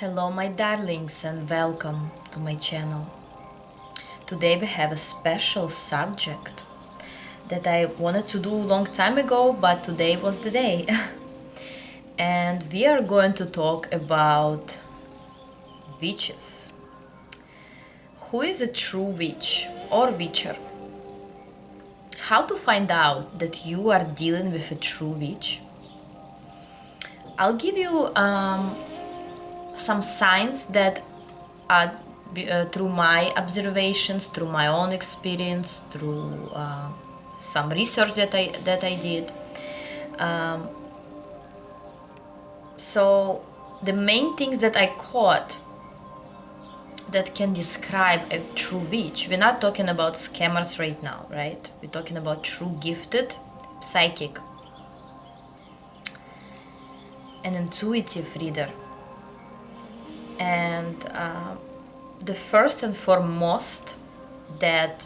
Hello my darlings and welcome to my channel. Today we have a special subject that I wanted to do a long time ago, but today was the day. And we are going to talk about witches. Who is a true witch or witcher? How to find out that you are dealing with a true witch? I'll give you some signs that are through my observations, through my own experience, through some research that I did. So the main things that I caught that can describe a true witch. We're not talking about scammers right now, right? We're talking about true gifted psychic, an intuitive reader. And the first and foremost that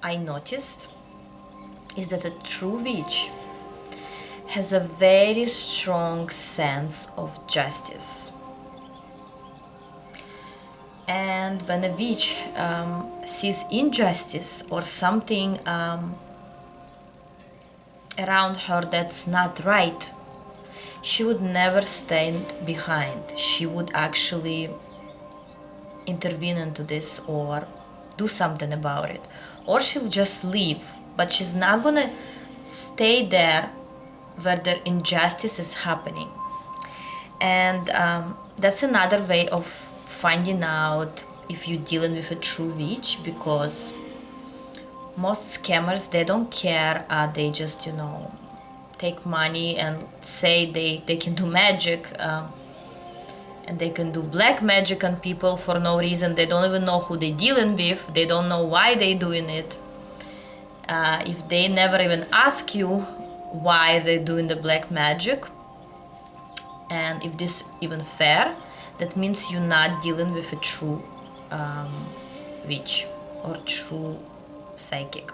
I noticed is that a true witch has a very strong sense of justice. And when a witch sees injustice or something around her that's not right, she would never stand behind. She would actually intervene into this or do something about it. Or she'll just leave, but she's not gonna stay there where the injustice is happening. And that's another way of finding out if you're dealing with a true witch, because most scammers, they don't care. They just take money and say they can do magic, and they can do black magic on people for no reason. They don't even know who they're dealing with. They don't know why they're doing it. If they never even ask you why they're doing the black magic, and if this even fair, that means you're not dealing with a true witch or true psychic.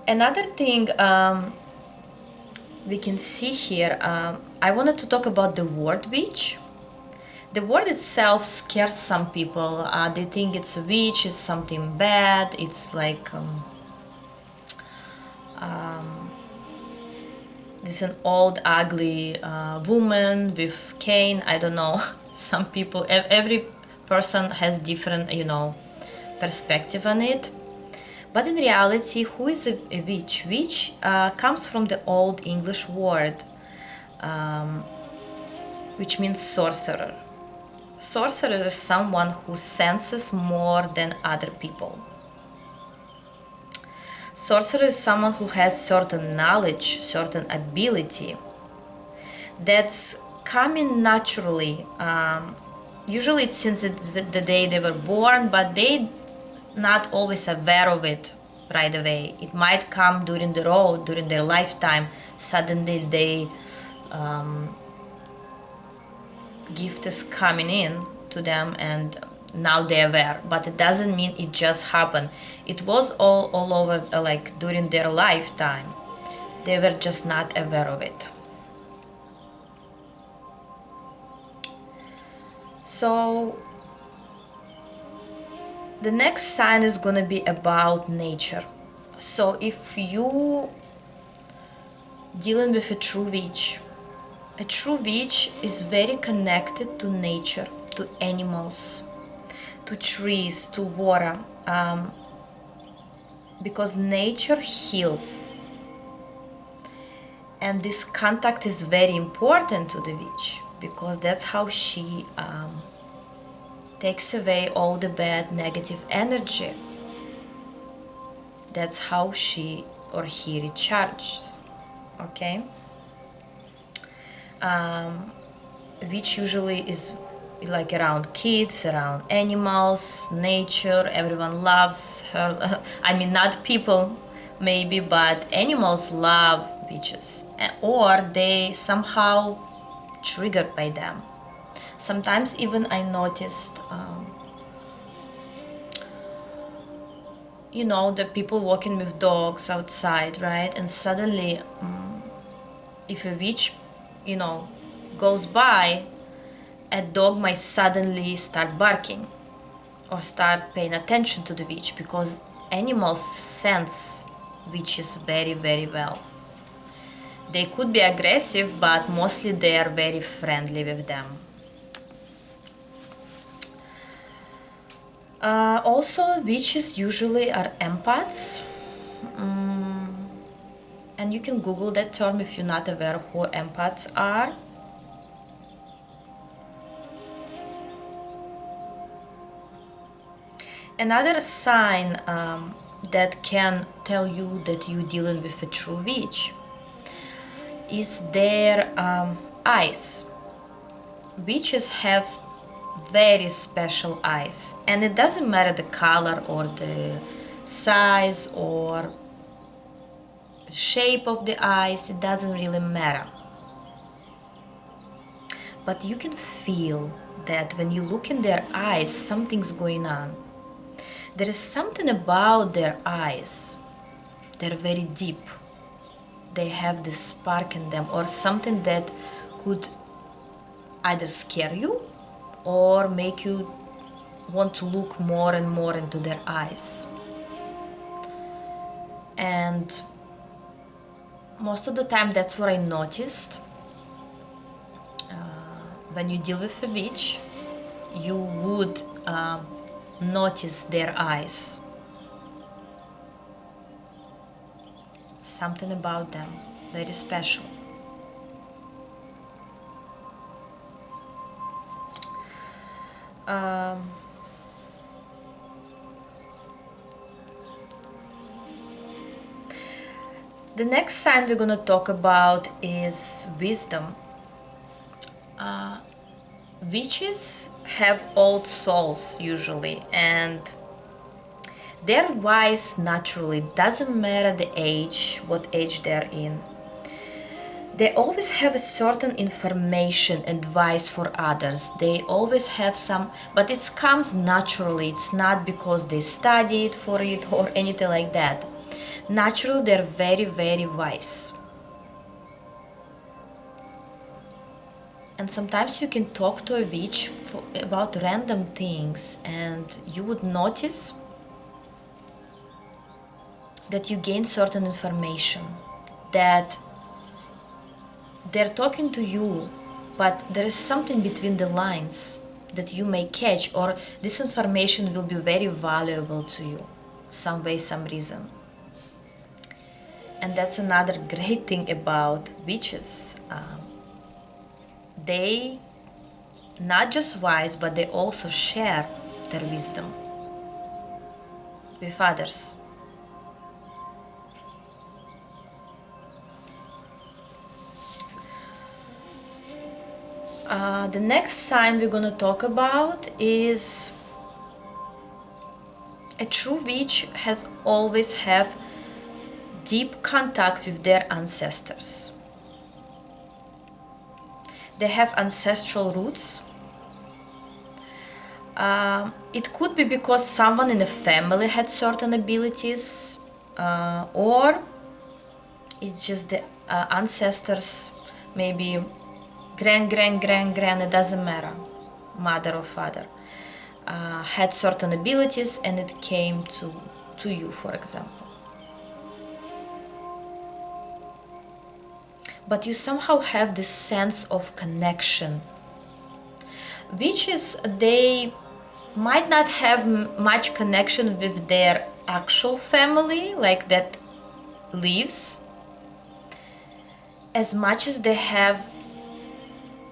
Another thing we can see here, I wanted to talk about the word witch. The word itself scares some people. They think it's a witch, it's something bad, it's like this an old ugly woman with cane. I don't know. Some people, every person has different perspective on it. But in reality, who is a witch? Witch comes from the old English word, which means sorcerer. Sorcerer is someone who senses more than other people. Sorcerer is someone who has certain knowledge, certain ability that's coming naturally. Usually it's since the day they were born, but they not always aware of it right away. It might come during the road, during their lifetime. Suddenly they gift is coming in to them and now they're aware, but it doesn't mean it just happened. It was all over, like during their lifetime. They were just not aware of it. So the next sign is gonna be about nature. So if you dealing with a true witch is very connected to nature, to animals, to trees, to water, because nature heals. And this contact is very important to the witch, because that's how she takes away all the bad negative energy. That's how she or he recharges. Okay? Which usually is like around kids, around animals, nature. Everyone loves her. I mean, not people maybe, but animals love witches, or they somehow triggered by them. Sometimes even I noticed the people walking with dogs outside, right? And suddenly if a witch you know, goes by, a dog might suddenly start barking or start paying attention to the witch, because animals sense witches very, very well. They could be aggressive, but mostly they are very friendly with them. Also, witches usually are empaths. And you can Google that term if you're not aware who empaths are. Another sign that can tell you that you're dealing with a true witch is their eyes. Witches have very special eyes, and it doesn't matter the color or the size or shape of the eyes, it doesn't really matter. But you can feel that when you look in their eyes, something's going on. There is something about their eyes. They're very deep. They have this spark in them, or something that could either scare you or make you want to look more and more into their eyes. And most of the time, that's what I noticed. When you deal with a witch, you would notice their eyes. Something about them, very special. The next sign we're going to talk about is wisdom. Witches have old souls usually, and they're wise naturally. Doesn't matter the age, what age they're in. They always have a certain information, advice for others. They always have some, but it comes naturally. It's not because they studied for it or anything like that. Naturally, they're very, very wise. And sometimes you can talk to a witch about random things, and you would notice that you gain certain information, that they're talking to you, but there is something between the lines that you may catch, or this information will be very valuable to you, some way, some reason. And that's another great thing about witches. They not just wise, but they also share their wisdom with others. The next sign we're going to talk about is a true witch has always have deep contact with their ancestors. They have ancestral roots. It could be because someone in the family had certain abilities, or it's just the ancestors, maybe grand, it doesn't matter, mother or father, had certain abilities and it came to you, for example. But you somehow have this sense of connection. Witches, they might not have much connection with their actual family, like that lives, as much as they have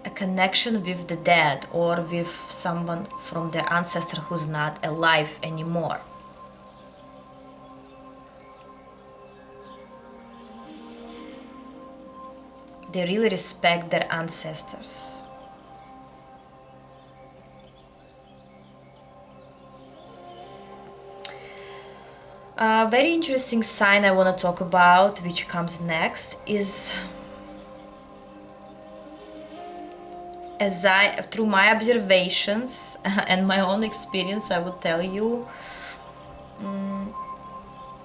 a connection with the dead or with someone from their ancestor who's not alive anymore. They really respect their ancestors. A very interesting sign I want to talk about, which comes next, is through my observations and my own experience, I would tell you,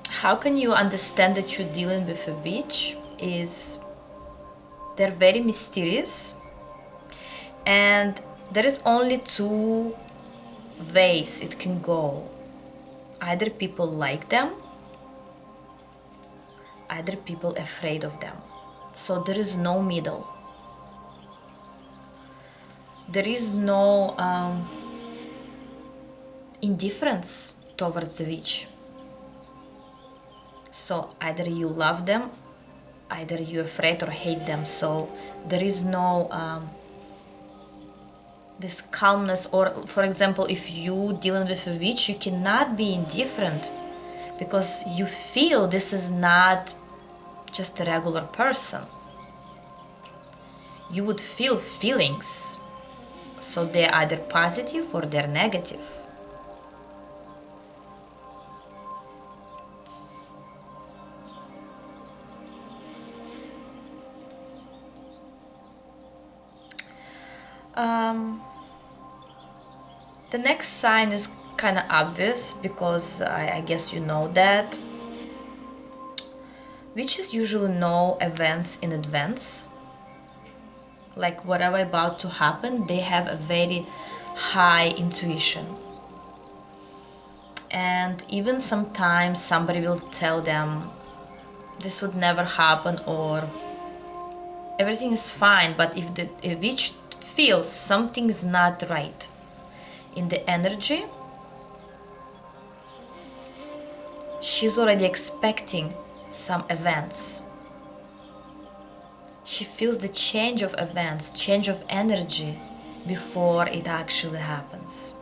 how can you understand that you're dealing with a witch is They're very mysterious, and there is only two ways it can go. Either people like them, either people afraid of them. So there is no middle. There is no indifference towards the witch. So either you love them, either you're afraid or hate them. So there is no this calmness. Or for example, if you dealing with a witch, you cannot be indifferent, because you feel this is not just a regular person. You would feel feelings, so they're either positive or they're negative. The next sign is kind of obvious, because I guess you know that witches usually know events in advance. Like whatever about to happen, they have a very high intuition. And even sometimes somebody will tell them this would never happen, or everything is fine, but if the witch feels something's not right in the energy, she's already expecting some events. She feels the change of events, change of energy before it actually happens.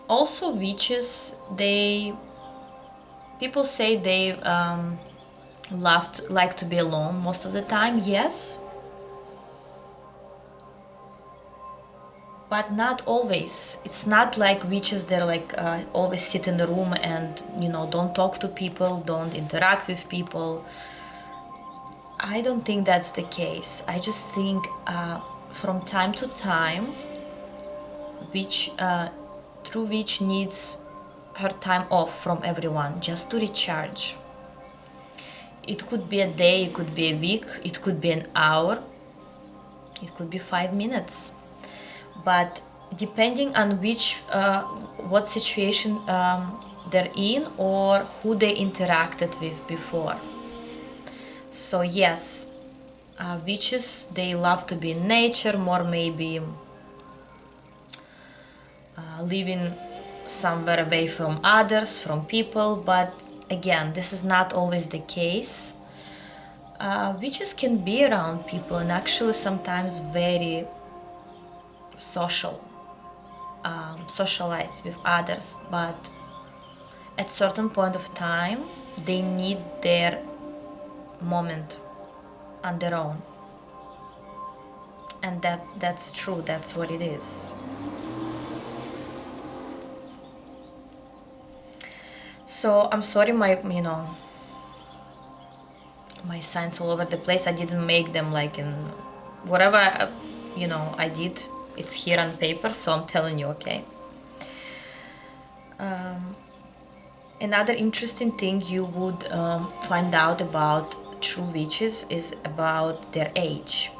Also, witches, people say they like to be alone most of the time. Yes, but not always. It's not like witches, they're like always sit in the room and don't talk to people, don't interact with people. I don't think that's the case. I just think from time to time, which true witch needs her time off from everyone just to recharge. It could be a day, it could be a week, it could be an hour, it could be 5 minutes. But depending on what situation they're in, or who they interacted with before. So yes, witches, they love to be in nature, more maybe living somewhere away from others, from people. But again, this is not always the case. Witches can be around people and actually sometimes very socialize with others, but at certain point of time they need their moment on their own. And that's true, that's what it is. So I'm sorry, my signs all over the place. I didn't make them like in whatever I did. It's here on paper, so I'm telling you, okay? Another interesting thing you would find out about true witches is about their age.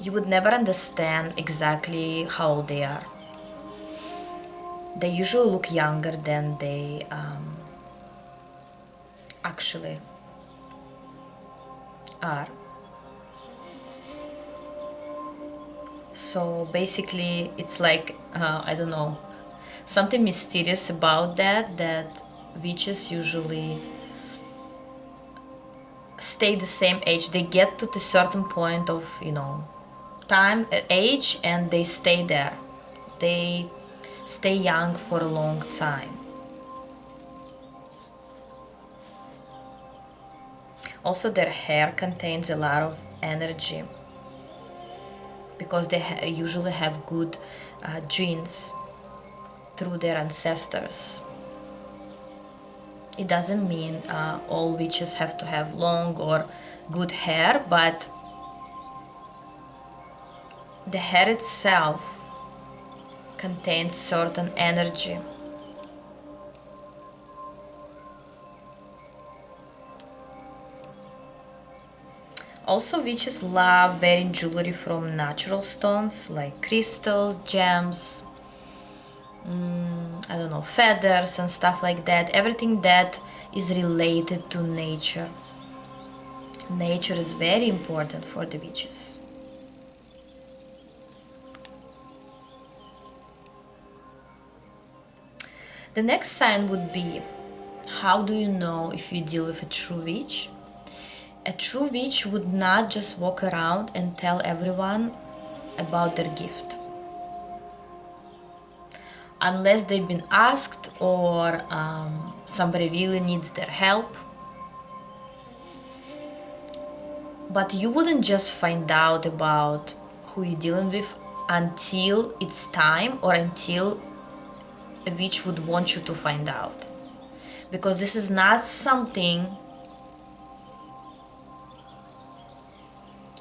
You would never understand exactly how old they are. They usually look younger than they actually are. So basically, it's like, I don't know, something mysterious about that witches usually stay the same age. They get to the certain point of, time, age, and they stay there. They stay young for a long time. Also, their hair contains a lot of energy, because they usually have good genes through their ancestors. It doesn't mean all witches have to have long or good hair, but the hair itself contains certain energy. Also, witches love wearing jewelry from natural stones like crystals, gems, I don't know, feathers and stuff like that. Everything that is related to nature. Nature is very important for the witches. The next sign would be, how do you know if you deal with a true witch? A true witch would not just walk around and tell everyone about their gift. Unless they've been asked or somebody really needs their help. But you wouldn't just find out about who you're dealing with until it's time or until a witch would want you to find out. Because this is not something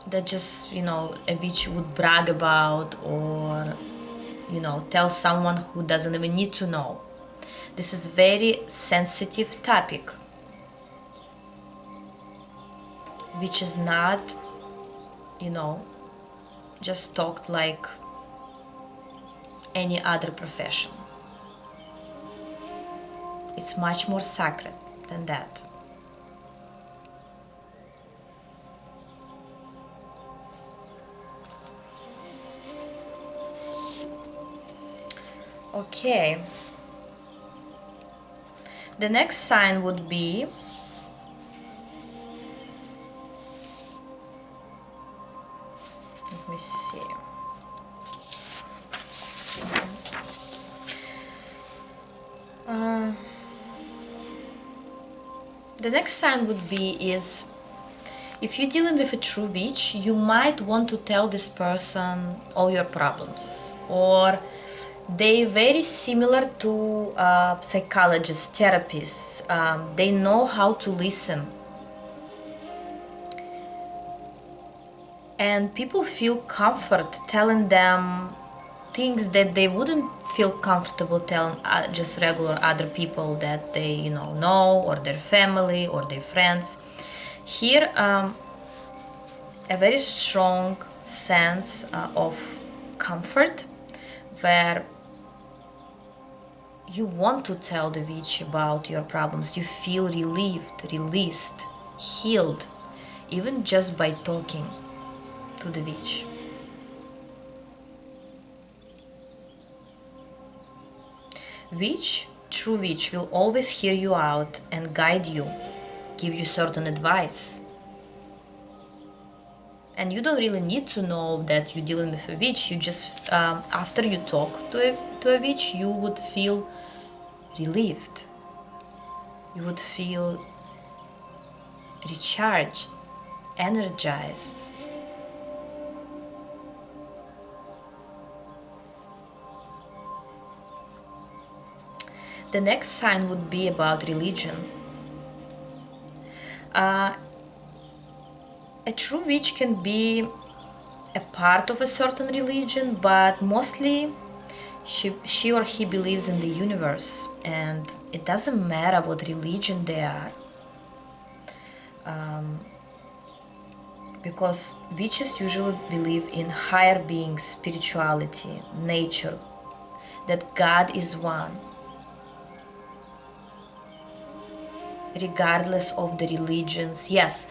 that just, a witch would brag about or, tell someone who doesn't even need to know. This is very sensitive topic, which is not, just talked like any other profession. It's much more sacred than that. Okay. The next sign would be let me see. The next sign would be is if you're dealing with a true witch, you might want to tell this person all your problems, or they very similar to psychologists, therapists. They know how to listen, and people feel comfort telling them things that they wouldn't feel comfortable telling just regular other people that they know, or their family or their friends. Here a very strong sense of comfort, where you want to tell the witch about your problems. You feel relieved, released, healed, even just by talking to the witch. Witch, true witch, will always hear you out and guide you, give you certain advice. And you don't really need to know that you're dealing with a witch. You just, after you talk to a witch, you would feel relieved. You would feel recharged, energized. The next sign would be about religion. A true witch can be a part of a certain religion, but mostly she or he believes in the universe, and it doesn't matter what religion they are. Because witches usually believe in higher beings, spirituality, nature, that God is one, regardless of the religions. Yes,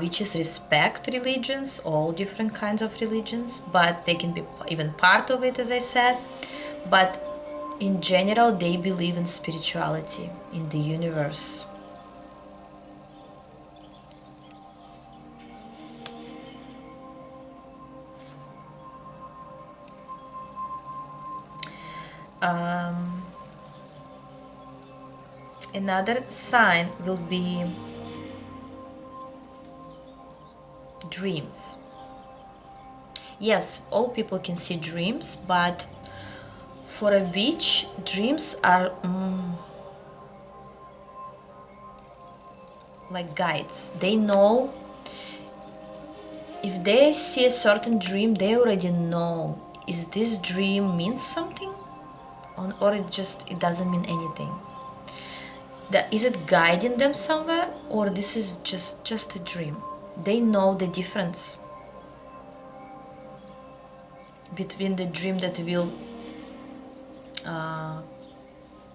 witches respect religions, all different kinds of religions, but they can be even part of it, as I said. But in general, they believe in spirituality, in the universe. Another sign will be dreams. Yes, all people can see dreams, but for a witch, dreams are like guides. They know if they see a certain dream, they already know is this dream means something, or it doesn't mean anything? Is it guiding them somewhere, or this is just a dream? They know the difference between the dream that will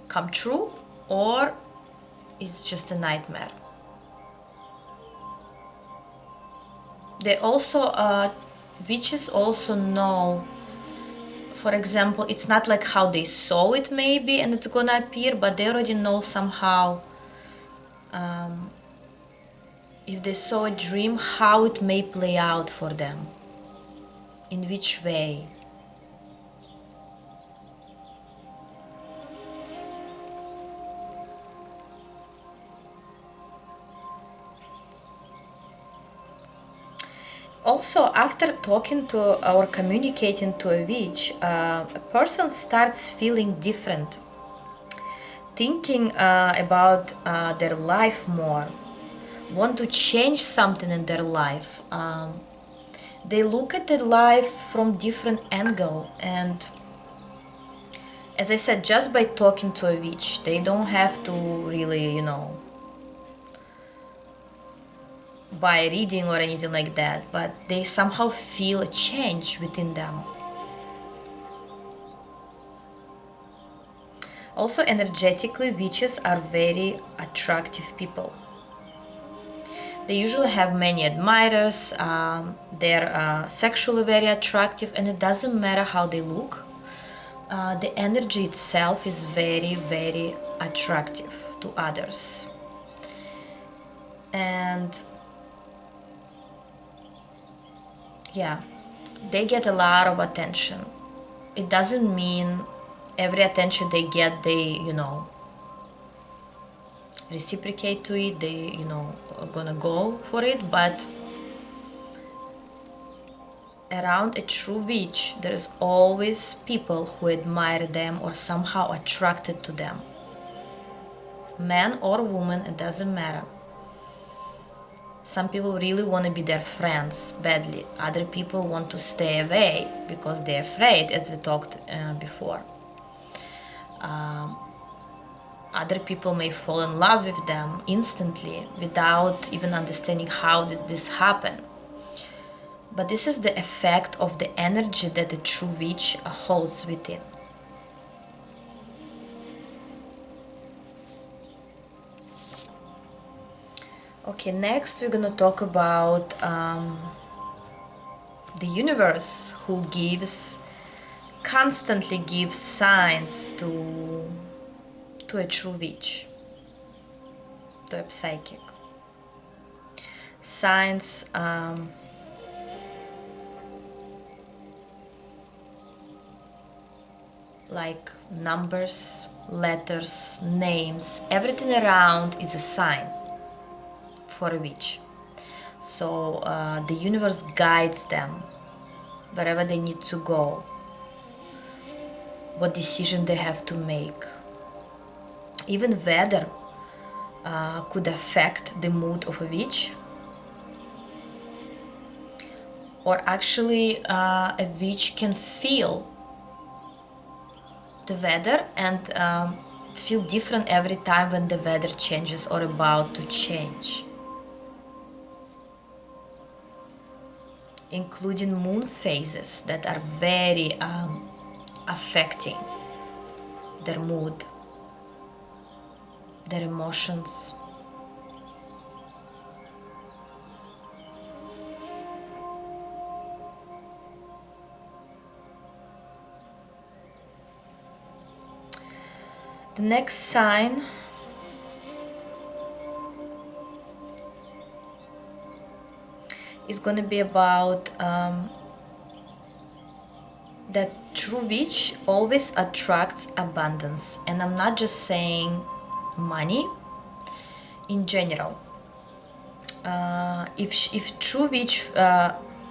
come true, or it's just a nightmare. They also witches also know, for example, it's not like how they saw it maybe and it's gonna appear, but they already know somehow, if they saw a dream, how it may play out for them, in which way. Also, after talking to or communicating to a witch, a person starts feeling different, thinking about their life more, want to change something in their life. They look at the life from different angle, and as I said, just by talking to a witch, they don't have to really, by reading or anything like that, but they somehow feel a change within them. Also, energetically, witches are very attractive people. They usually have many admirers, they're sexually very attractive, and it doesn't matter how they look. The energy itself is very, very attractive to others. And yeah, they get a lot of attention. It doesn't mean every attention they get, they, reciprocate to it, they, are gonna go for it, but around a true witch, there is always people who admire them or somehow attracted to them. Man or woman, it doesn't matter. Some people really want to be their friends badly. Other people want to stay away because they're afraid, as we talked before. Other people may fall in love with them instantly without even understanding how did this happen. But this is the effect of the energy that the true witch holds within. Okay, next we're gonna talk about the universe, who constantly gives signs to a true witch, to a psychic. Signs like numbers, letters, names, everything around is a sign for a witch. So the universe guides them wherever they need to go, what decision they have to make. Even weather could affect the mood of a witch. Or actually, a witch can feel the weather and feel different every time when the weather changes or about to change, including moon phases that are very affecting their mood, their emotions. The next sign is going to be about that true witch always attracts abundance. And I'm not just saying money, in general. If true witch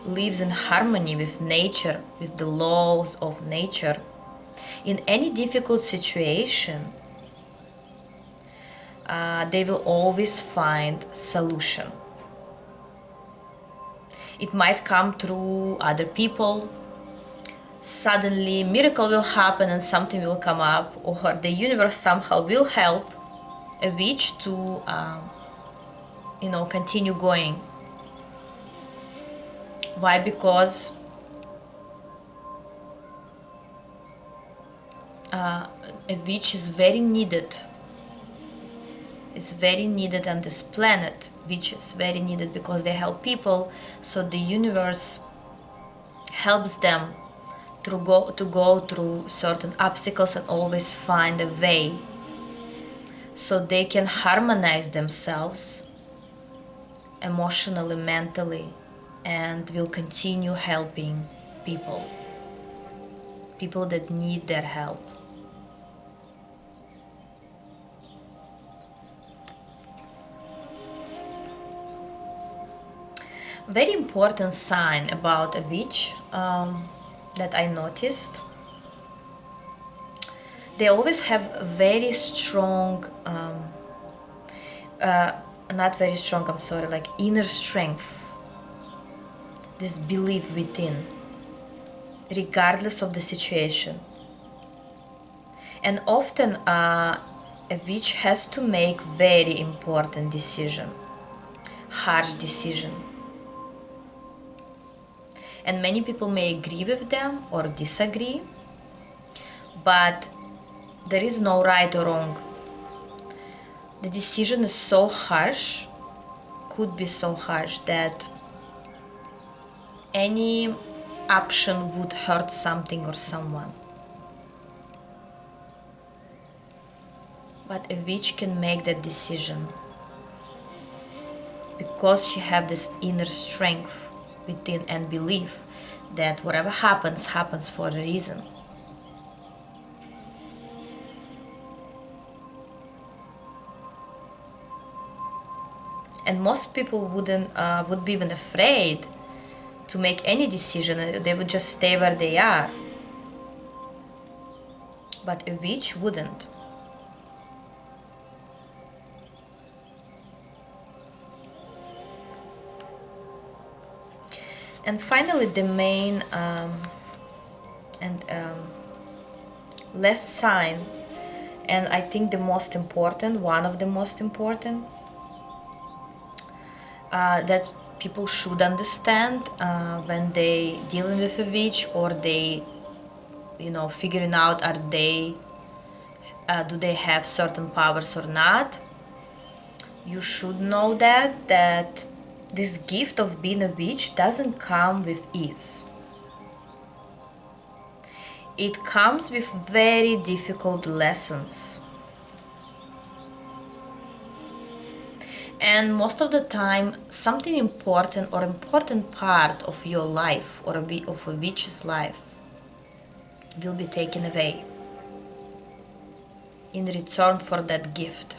lives in harmony with nature, with the laws of nature, in any difficult situation, they will always find solution. It might come through other people, suddenly miracle will happen and something will come up, or the universe somehow will help a witch to continue going. Why? Because a witch is very needed. It's very needed on this planet. Witch is very needed because they help people, so the universe helps them to go through certain obstacles and always find a way so they can harmonize themselves emotionally, mentally, and will continue helping people that need their help. Very important sign about a witch that I noticed, they always have very strong not very strong, I'm sorry, like inner strength, this belief within, regardless of the situation. And often a witch has to make very important decision, harsh decision. And many people may agree with them or disagree, but there is no right or wrong. The decision is so harsh, could be so harsh, that any option would hurt something or someone. But a witch can make that decision because she have this inner strength within and belief that whatever happens, happens for a reason. And most people would be even afraid to make any decision. They would just stay where they are. But a witch wouldn't. And finally, the main and last sign, and I think the most important, one of the most important, that people should understand when they dealing with a witch, or they figuring out are they do they have certain powers or not. You should know that this gift of being a witch doesn't come with ease. It comes with very difficult lessons. And most of the time, something important or important part of your life or of a witch's life will be taken away in return for that gift.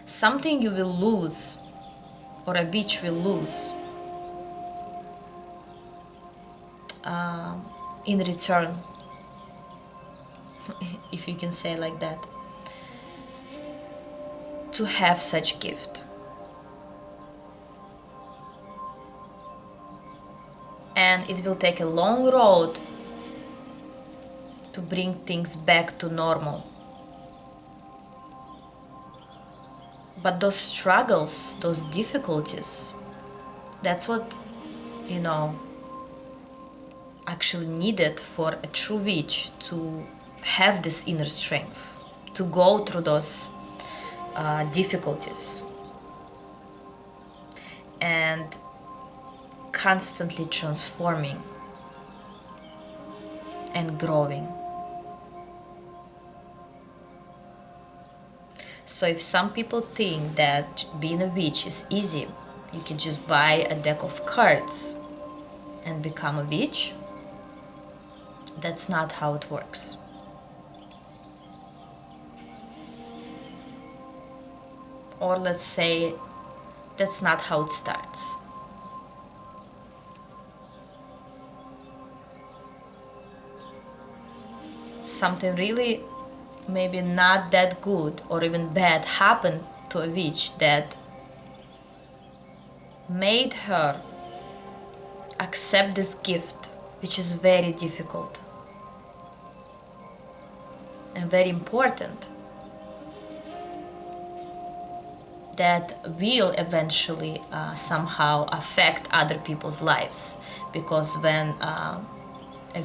Something you will lose, or a witch will lose in return, if you can say like that, to have such gift. And it will take a long road to bring things back to normal. But those struggles, those difficulties, that's what, actually needed for a true witch to have this inner strength, to go through those difficulties and constantly transforming and growing. So if some people think that being a witch is easy, you can just buy a deck of cards and become a witch, that's not how it works. Or let's say that's not how it starts. Something really maybe not that good or even bad happened to a witch that made her accept this gift which is very difficult and very important, that will eventually somehow affect other people's lives. Because when a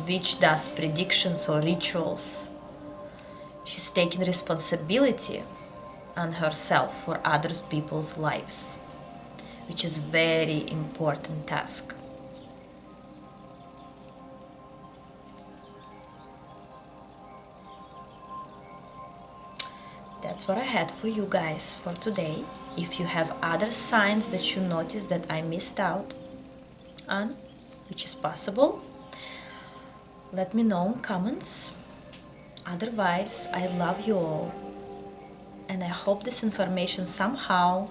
witch does predictions or rituals, she's taking responsibility on herself for other people's lives, which is very important task. That's what I had for you guys for today. If you have other signs that you notice that I missed out on, which is possible, let me know in comments. Otherwise, I love you all, and I hope this information somehow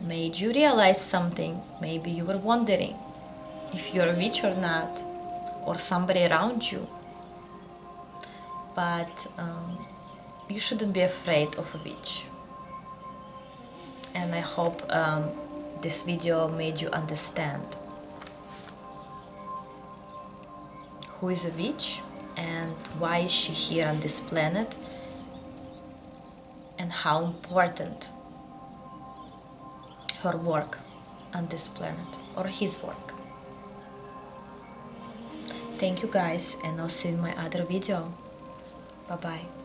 made you realize something. Maybe you were wondering if you're a witch or not, or somebody around you. But you shouldn't be afraid of a witch. And I hope this video made you understand who is a witch and why is she here on this planet, and how important her work on this planet, or his work. Thank you guys, and I'll see you in my other video. Bye bye.